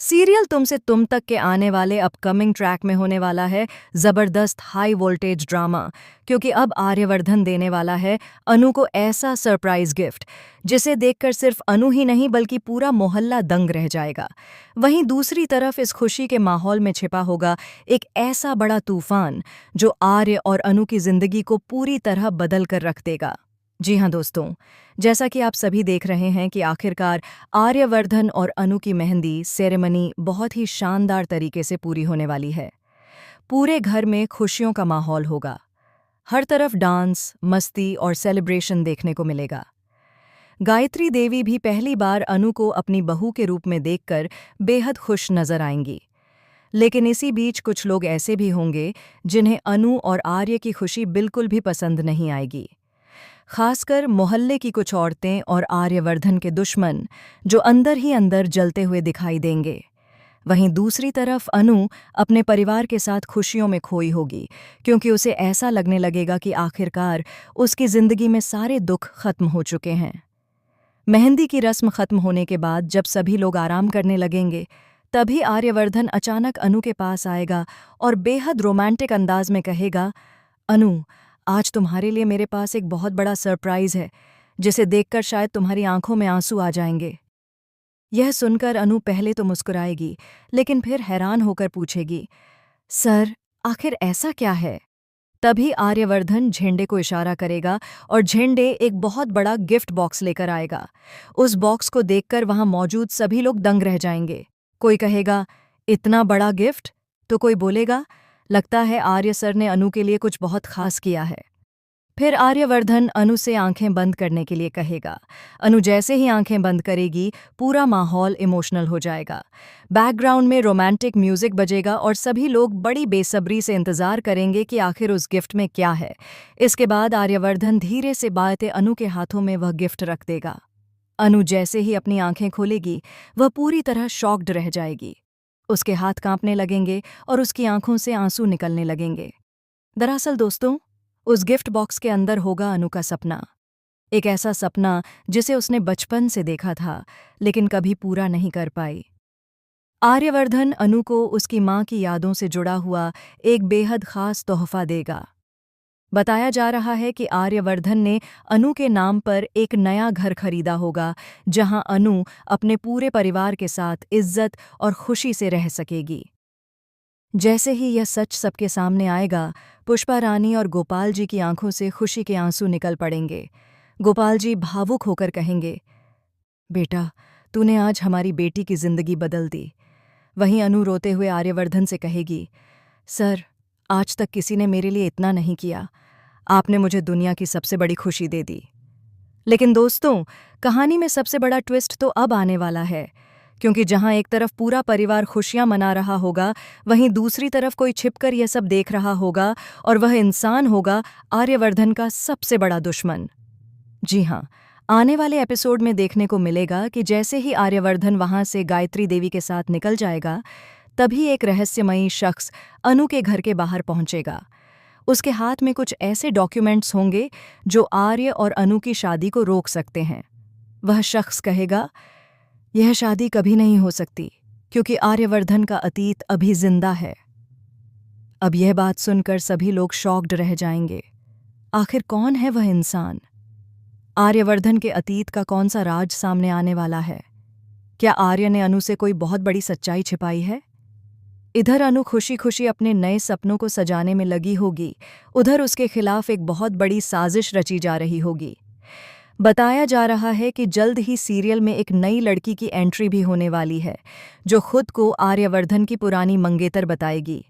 Serial तुमसे तुम तक के आने वाले अपकमिंग ट्रैक में होने वाला है जबरदस्त हाई वोल्टेज ड्रामा, क्योंकि अब आर्यवर्धन देने वाला है अनु को ऐसा सरप्राइज गिफ्ट जिसे देखकर सिर्फ अनु ही नहीं बल्कि पूरा मोहल्ला दंग रह जाएगा। वहीं दूसरी तरफ इस खुशी के माहौल में छिपा होगा एक ऐसा बड़ा तूफान जो आर्य और अनु की जिंदगी को पूरी तरह बदल कर रख देगा। जी हाँ दोस्तों, जैसा कि आप सभी देख रहे हैं कि आखिरकार आर्यवर्धन और अनु की मेहंदी सेरेमनी बहुत ही शानदार तरीके से पूरी होने वाली है। पूरे घर में खुशियों का माहौल होगा। हर तरफ डांस, मस्ती और सेलिब्रेशन देखने को मिलेगा। गायत्री देवी भी पहली बार अनु को अपनी बहू के रूप में देखकर बेहद खुश नजर आएंगी। लेकिन इसी बीच कुछ लोग ऐसे भी होंगे जिन्हें अनु और आर्य की खुशी बिल्कुल भी पसंद नहीं आएगी। खासकर मोहल्ले की कुछ औरतें और आर्यवर्धन के दुश्मन जो अंदर ही अंदर जलते हुए दिखाई देंगे। वहीं दूसरी तरफ अनु अपने परिवार के साथ खुशियों में खोई होगी, क्योंकि उसे ऐसा लगने लगेगा कि आखिरकार उसकी जिंदगी में सारे दुख खत्म हो चुके हैं। मेहंदी की रस्म खत्म होने के बाद जब सभी लोग आराम करने लगेंगे, तभी आर्यवर्धन अचानक अनु के पास आएगा और बेहद रोमांटिक अंदाज में कहेगा, अनु, आज तुम्हारे लिए मेरे पास एक बहुत बड़ा सरप्राइज है जिसे देखकर शायद तुम्हारी आंखों में आंसू आ जाएंगे। यह सुनकर अनु पहले तो मुस्कुराएगी, लेकिन फिर हैरान होकर पूछेगी, सर, आखिर ऐसा क्या है? तभी आर्यवर्धन झेंडे को इशारा करेगा और झेंडे एक बहुत बड़ा गिफ्ट बॉक्स लेकर आएगा। उस बॉक्स को देखकर वहां मौजूद सभी लोग दंग रह जाएंगे। कोई कहेगा, इतना बड़ा गिफ्ट? तो कोई बोलेगा, लगता है आर्य सर ने अनु के लिए कुछ बहुत खास किया है। फिर आर्यवर्धन अनु से आंखें बंद करने के लिए कहेगा। अनु जैसे ही आंखें बंद करेगी, पूरा माहौल इमोशनल हो जाएगा। बैकग्राउंड में रोमांटिक म्यूजिक बजेगा और सभी लोग बड़ी बेसब्री से इंतजार करेंगे कि आखिर उस गिफ्ट में क्या है। इसके बाद आर्यवर्धन धीरे से बातें अनु के हाथों में वह गिफ्ट रख देगा। अनु जैसे ही अपनी आंखें खोलेगी, वह पूरी तरह शॉक्ड रह जाएगी। उसके हाथ कांपने लगेंगे और उसकी आंखों से आंसू निकलने लगेंगे। दरअसल दोस्तों, उस गिफ्ट बॉक्स के अंदर होगा अनु का सपना। एक ऐसा सपना जिसे उसने बचपन से देखा था, लेकिन कभी पूरा नहीं कर पाई। आर्यवर्धन अनु को उसकी माँ की यादों से जुड़ा हुआ एक बेहद खास तोहफा देगा। बताया जा रहा है कि आर्यवर्धन ने अनु के नाम पर एक नया घर खरीदा होगा, जहां अनु अपने पूरे परिवार के साथ इज्जत और खुशी से रह सकेगी। जैसे ही यह सच सबके सामने आएगा, पुष्पा रानी और गोपाल जी की आंखों से खुशी के आंसू निकल पड़ेंगे। गोपाल जी भावुक होकर कहेंगे, बेटा, तूने आज हमारी बेटी की जिंदगी बदल दी। वहीं अनु रोते हुए आर्यवर्धन से कहेगी, सर, आज तक किसी ने मेरे लिए इतना नहीं किया। आपने मुझे दुनिया की सबसे बड़ी खुशी दे दी। लेकिन दोस्तों, कहानी में सबसे बड़ा ट्विस्ट तो अब आने वाला है, क्योंकि जहां एक तरफ पूरा परिवार खुशियां मना रहा होगा, वहीं दूसरी तरफ कोई छिपकर यह सब देख रहा होगा, और वह इंसान होगा आर्यवर्धन का सबसे बड़ा दुश्मन। जी हाँ, आने वाले एपिसोड में देखने को मिलेगा कि जैसे ही आर्यवर्धन वहां से गायत्री देवी के साथ निकल जाएगा, तभी एक रहस्यमयी शख्स अनु के घर के बाहर पहुंचेगा। उसके हाथ में कुछ ऐसे डॉक्यूमेंट्स होंगे जो आर्य और अनु की शादी को रोक सकते हैं। वह शख्स कहेगा, यह शादी कभी नहीं हो सकती, क्योंकि आर्यवर्धन का अतीत अभी जिंदा है। अब यह बात सुनकर सभी लोग शॉक्ड रह जाएंगे। आखिर कौन है वह इंसान? आर्यवर्धन के अतीत का कौन सा राज सामने आने वाला है? क्या आर्य ने अनु से कोई बहुत बड़ी सच्चाई छिपाई है? इधर अनु खुशी खुशी अपने नए सपनों को सजाने में लगी होगी, उधर उसके खिलाफ एक बहुत बड़ी साजिश रची जा रही होगी। बताया जा रहा है कि जल्द ही सीरियल में एक नई लड़की की एंट्री भी होने वाली है, जो खुद को आर्यवर्धन की पुरानी मंगेतर बताएगी।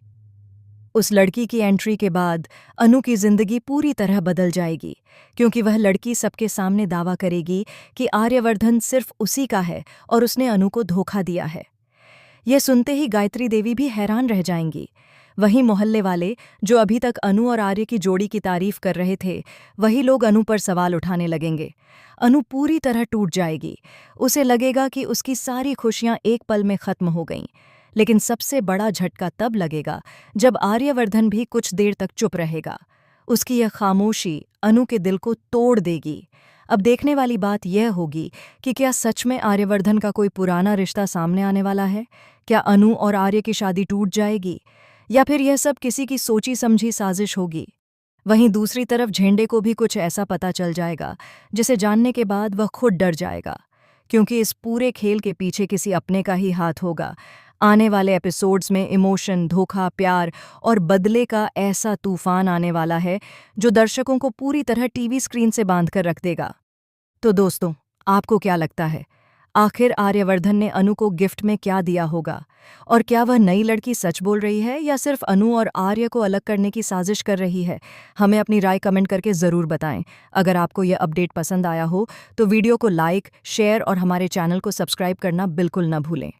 उस लड़की की एंट्री के बाद अनु की जिंदगी पूरी तरह बदल जाएगी, क्योंकि वह लड़की सबके सामने दावा करेगी कि आर्यवर्धन सिर्फ उसी का है और उसने अनु को धोखा दिया है। यह सुनते ही गायत्री देवी भी हैरान रह जाएंगी। वहीं मोहल्ले वाले, जो अभी तक अनु और आर्य की जोड़ी की तारीफ कर रहे थे, वही लोग अनु पर सवाल उठाने लगेंगे। अनु पूरी तरह टूट जाएगी। उसे लगेगा कि उसकी सारी खुशियां एक पल में खत्म हो गईं। लेकिन सबसे बड़ा झटका तब लगेगा जब आर्यवर्धन भी कुछ देर तक चुप रहेगा। उसकी यह खामोशी अनु के दिल को तोड़ देगी। अब देखने वाली बात यह होगी कि क्या सच में आर्यवर्धन का कोई पुराना रिश्ता सामने आने वाला है? क्या अनु और आर्य की शादी टूट जाएगी? या फिर यह सब किसी की सोची समझी साजिश होगी? वहीं दूसरी तरफ झेंडे को भी कुछ ऐसा पता चल जाएगा जिसे जानने के बाद वह खुद डर जाएगा, क्योंकि इस पूरे खेल के पीछे किसी अपने का ही हाथ होगा। आने वाले एपिसोड्स में इमोशन, धोखा, प्यार और बदले का ऐसा तूफान आने वाला है जो दर्शकों को पूरी तरह टीवी स्क्रीन से बांध कर रख देगा। तो दोस्तों, आपको क्या लगता है, आखिर आर्यवर्धन ने अनु को गिफ्ट में क्या दिया होगा? और क्या वह नई लड़की सच बोल रही है या सिर्फ अनु और आर्य को अलग करने की साजिश कर रही है? हमें अपनी राय कमेंट करके ज़रूर बताएं। अगर आपको यह अपडेट पसंद आया हो तो वीडियो को लाइक, शेयर और हमारे चैनल को सब्सक्राइब करना बिल्कुल न भूलें।